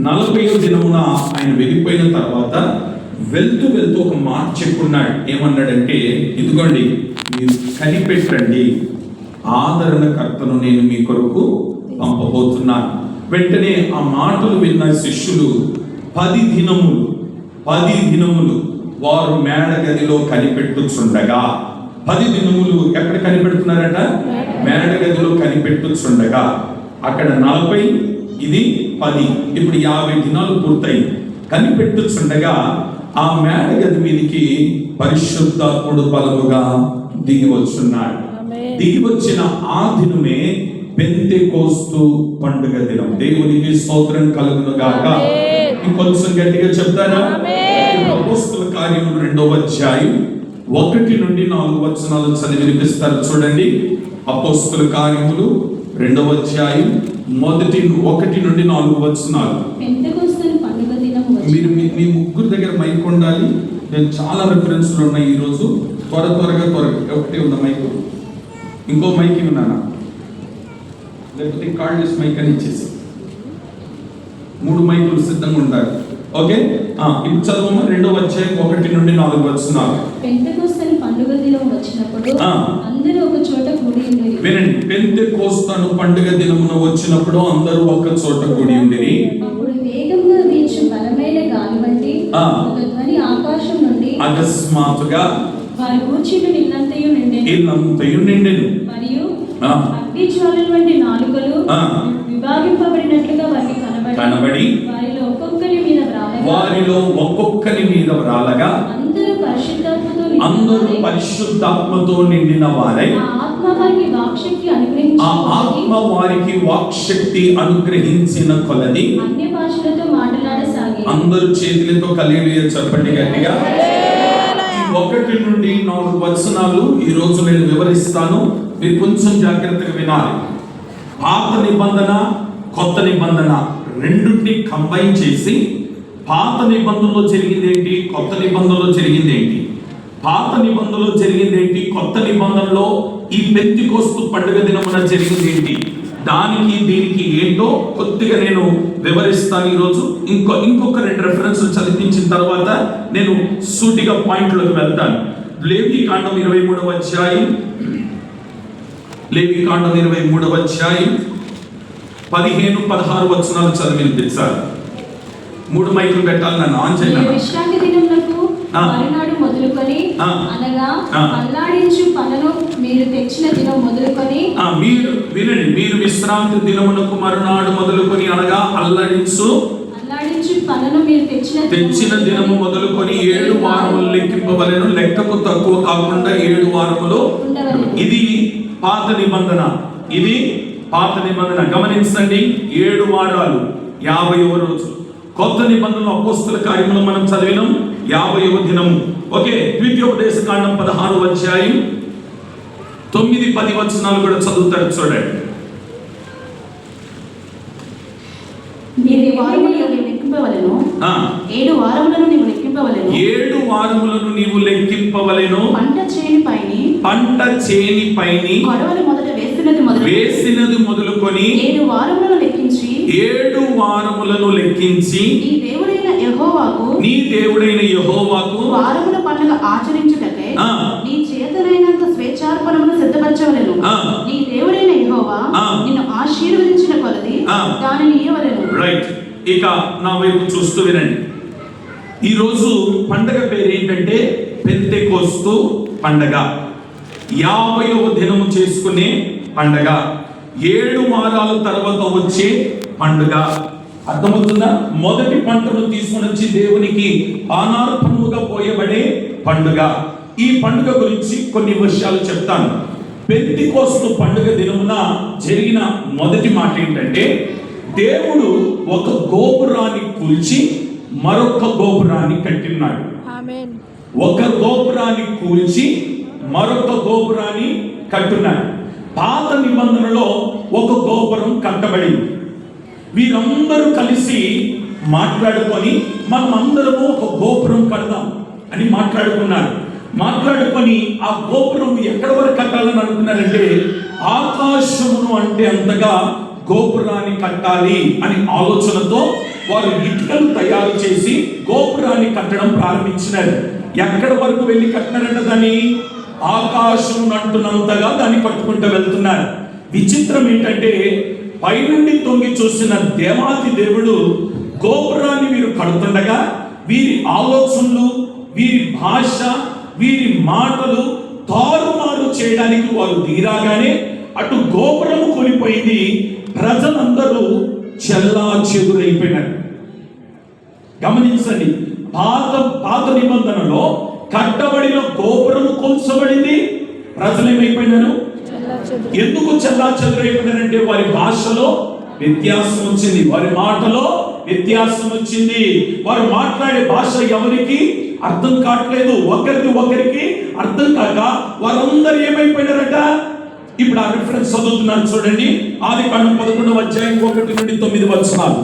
40వ దినమున ఆయన వెళ్ళిపోయిన తర్వాత వెళ్తూ వెళ్తూ ఒక మాట చెప్పుకున్నాడు. ఏమన్నాడంటే, ఇదిగోండి మీరు కనిపెట్టండి, ఆదరణకర్తను నేను మీ కొరకు పంపబోతున్నాను. వెంటనే ఆ మాటలు విన్న శిష్యులు 10 దినములు వారు మేడ గదిలో కనిపెట్టుచుండగా, 10 దినములు ఎక్కడ కనిపెడుతున్నారట? మేడ గదిలో కనిపెట్టుచుండగా, అక్కడ 40, ఇది 10, ఇప్పుడు 50 దినాలు పూర్తయి కనిపెట్టుచుండగా ఆ మేడ గది మీదకి పరిశుద్ధాత్ముడు బలముగా దిగి వచ్చున్నాడు. దిగి వచ్చిన ఆ దినమే పెంతెకోస్తు పండుగ దినం. దేవునికి స్తోత్రం కలుగును గాక. ఇంకొంచెం గట్టిగా చెప్తారా? అపోస్తల కార్యములు 2వ అధ్యాయం 1 నుండి 4 వచనాలు చదివి వినిపిస్తారు. చూడండి, అపోస్తల కార్యములు 2వ అధ్యాయం 1 నుండి 4 వచనాలు. మీరు మీ ముగ్గురు దగ్గర మైక్ ఉండాలి. నేను చాలా రెఫరెన్స్లు ఉన్నాయి ఈరోజు. త్వరగా ఒకటి ఉన్న మైక్, ఇంకో మైక్ ఉన్నానా, లేకపోతే కార్డ్లెస్ మైక్ అని ఇచ్చేసి 3 మైకులు సిద్ధంగా ఉండాలి. ఓకే, ఇప్పుడు చదువు 2వ అధ్యాయం 1 నుండి 4 వచనాలు. పెంతెకోస్తు పండుగ దినం వచ్చినప్పుడు అందరూ ఒక చోట కూడి ఉండిరి. వినండి, పెంతెకోస్తు పండుగ దినమున వచ్చినప్పుడు అందరూ ఒక చోట కూడి ఉండిరి. అప్పుడు వేగంగా వీచు బలమైన గాలి వంటి ఒక ధ్వని ఆకాశం నుండి అకస్మాత్తుగా వారి కూర్చుని ఇల్లంతయు నిండెను. మరియు అగ్ని జ్వాలల వంటి నాలుకలు విభాగింపబడినట్లుగా వారికి కనబడి వారిలో ఒక్కొక్కరి మీద వ్రాలగా అందరూ పరిశుద్ధాత్మతో నిండిన వారై ఆ ఆత్మ వారికి వాక్శక్తి అనుగ్రహించిన కొలది అన్య భాషలతో మాట్లాడసాగారు. అందరూ చేతులతో హల్లెలూయా చెప్పండి గట్టిగా. 1 నుండి 4 వచనాలు ఈ రోజు నేను వివరిస్తాను. మీరు కొంచెం జాగ్రత్తగా వినాలి. పాత నిబంధన, కొత్త నిబంధన రెండుని కంబైన్ చేసి పాత నిబంధనలో జరిగింది ఏంటి, కొత్త నిబంధనలో జరిగింది ఏంటి, పాత నిబంధనలో జరిగింది ఏంటి, కొత్త నిబంధనలో ఈ పెంతెకోస్తు పండుగ దినమున జరిగింది ఏంటి, దానికి దీనికి ఏంటో కొద్దిగా నేను వివరిస్తాను ఈరోజు. ఇంకొక 2 రెఫరెన్స్లు చదివించిన తర్వాత నేను సూటిగా పాయింట్లోకి వెళ్తాను. లేవికాండం 23వ అధ్యాయం 15-16 వచనాలు చదివి వినిపించాలి. 3 మైకులు పెట్టాలి. నన్ను ఆన్ చేయాలి. విశ్రాంతి దినమునకు మరునాడు మొదలుకొని, అనగా అల్లాడించు పనులు మీరు తెచ్చిన దినం మొదలుకొని, మీరు వినండి, మీరు విశ్రాంతి దినమునకు మరునాడు మొదలుకొని, అనగా అల్లాడించు పనులు మీరు తెచ్చిన దినము మొదలుకొని 7 వారములు లెక్కింపవలెను, లెక్కకు తక్కువ కాకుండా 7 వారములు. ఇది పాత నిబంధన, ఇది పాత నిబంధన. గమనించండి, 7 వారాలు 50వ రోజు. కొత్త నిబంధనలో అపోస్తల కార్యములు మనం చదివినాం 50వ దినము. ఓకే, ద్వితీయోపదేశకాండం 16వ అధ్యాయం 9-10 వచనాలు కూడా చదువుతారు. చూడండి, 7 వారములను లెక్కింపవలెను, 7 వారములను నీవు లెక్కింపవలెను, 7 వారములను నీవు లెక్కింపవలెను. పంట చేని పైని కొడవలి మొదట వేసినది మొదలుకొని 7 వారములను లెక్కించి నీ దేవుడైన యెహోవాకు వారముల పండుగ ఆచరించుటకై నీ చేతనైనంత స్వేచ్ఛార్పణమును సిద్ధపరచవలెను. నీ దేవుడైన యెహోవా నిన్ను ఆశీర్వదించిన కొలది దానిని ఇయ్యవలెను. రైట్, ఇక నా వైపు చూస్తూ వినండి. ఈరోజు పండగ పేరు ఏంటంటే పెంతెకోస్తు పండగ. 50వ దినము చేసుకునే పండగ, 7 వారాల తర్వాత వచ్చే పండుగ. అర్థమవుతుందా? మొదటి పంటను తీసుకుని వచ్చి దేవునికి పానార్పణముగా పోయబడే పండుగ. ఈ పండుగ గురించి కొన్ని విషయాలు చెప్తాను. పెంతెకోస్తు పండుగ దినమున జరిగిన మొదటి మాట ఏంటంటే, దేవుడు ఒక గోపురాన్ని కూల్చి మరొక గోపురాన్ని కట్టినాడు. ఒక గోపురాన్ని కూల్చి మరొక గోపురాన్ని కట్టున్నాడు. పాత నిబంధనలో ఒక గోపురం కట్టబడింది. వీరందరూ కలిసి మాట్లాడుకొని మనం అందరము ఒక గోపురం కడదాం అని మాట్లాడుకున్నారు. మాట్లాడుకొని ఆ గోపురం ఎక్కడ వరకు కట్టాలని అనుకున్నారంటే, ఆకాశమును అంటే అంతగా గోపురాన్ని కట్టాలి అని ఆలోచనతో వారు ఇటుకలు తయారు చేసి గోపురాన్ని కట్టడం ప్రారంభించినారు. ఎక్కడి వరకు వెళ్ళి కట్టినారంట? దాన్ని ఆకాశం అంటున్నంతగా దాన్ని కట్టుకుంటూ వెళ్తున్నారు. విచిత్రం ఏంటంటే పైనుండి తొంగి చూసిన దేవాది దేవుడు గోపురాన్ని వీరు కడుతుండగా వీరి ఆలోచనలు, వీరి భాష, వీరి మాటలు తారుమారు చేయడానికి వారు దిగిరాగానే అటు గోపురము కూలిపోయింది, ప్రజలందరూ చెల్లా చెదురైపోయినారు. గమనించండి, పాత నిబంధనలో కట్టబడిన గోపురము కూల్చబడింది, ప్రజలు ఏమైపోయినారు? ఎందుకు చెల్లా చెదురైపోయినారంటే వారి భాషలో వ్యత్యాసం వచ్చింది, వారి మాటలో వ్యత్యాసం వచ్చింది. వారు మాట్లాడే భాష ఎవరికి అర్థం కావట్లేదు, ఒకరికి అర్థం కాక వారందరూ ఏమైపోయినారట? ఇప్పుడు ఆ రిఫరెన్స్ చదువుతున్నాను చూడండి. ఆదికాండం 11వ అధ్యాయం 1 నుండి 9 వచనాలు.